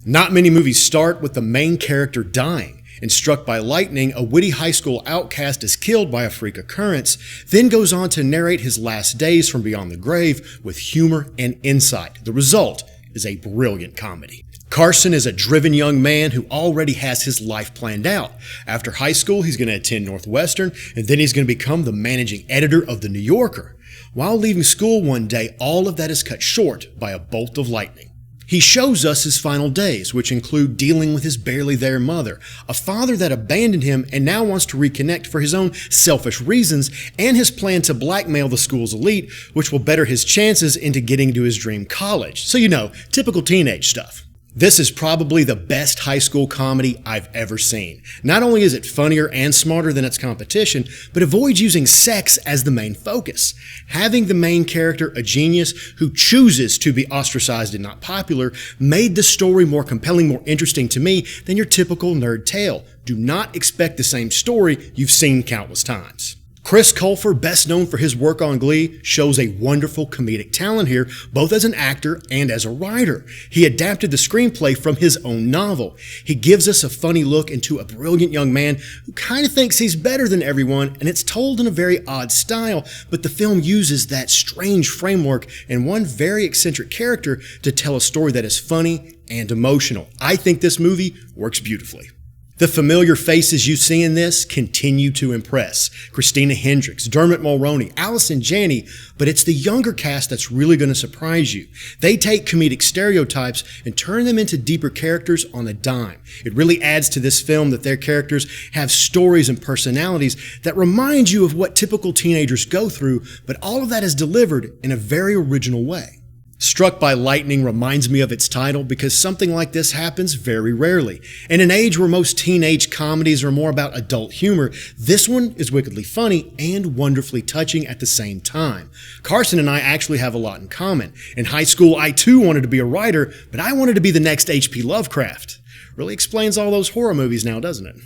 Not many movies start with the main character dying, and struck by lightning, a witty high school outcast is killed by a freak occurrence, then goes on to narrate his last days from beyond the grave with humor and insight. The result is a brilliant comedy. Carson is a driven young man who already has his life planned out. After high school, he's going to attend Northwestern, and then he's going to become the managing editor of The New Yorker. While leaving school one day, all of that is cut short by a bolt of lightning. He shows us his final days, which include dealing with his barely there mother, a father that abandoned him and now wants to reconnect for his own selfish reasons, and his plan to blackmail the school's elite, which will better his chances into getting to his dream college. So typical teenage stuff. This is probably the best high school comedy I've ever seen. Not only is it funnier and smarter than its competition, but avoids using sex as the main focus. Having the main character a genius who chooses to be ostracized and not popular made the story more compelling, more interesting to me than your typical nerd tale. Do not expect the same story you've seen countless times. Chris Colfer, best known for his work on Glee, shows a wonderful comedic talent here, both as an actor and as a writer. He adapted the screenplay from his own novel. He gives us a funny look into a brilliant young man who kind of thinks he's better than everyone, and it's told in a very odd style, but the film uses that strange framework and one very eccentric character to tell a story that is funny and emotional. I think this movie works beautifully. The familiar faces you see in this continue to impress. Christina Hendricks, Dermot Mulroney, Allison Janney, but it's the younger cast that's really going to surprise you. They take comedic stereotypes and turn them into deeper characters on a dime. It really adds to this film that their characters have stories and personalities that remind you of what typical teenagers go through, but all of that is delivered in a very original way. Struck by Lightning reminds me of its title because something like this happens very rarely. In an age where most teenage comedies are more about adult humor, this one is wickedly funny and wonderfully touching at the same time. Carson and I actually have a lot in common. In high school, I too wanted to be a writer, but I wanted to be the next H.P. Lovecraft. Really explains all those horror movies now, doesn't it?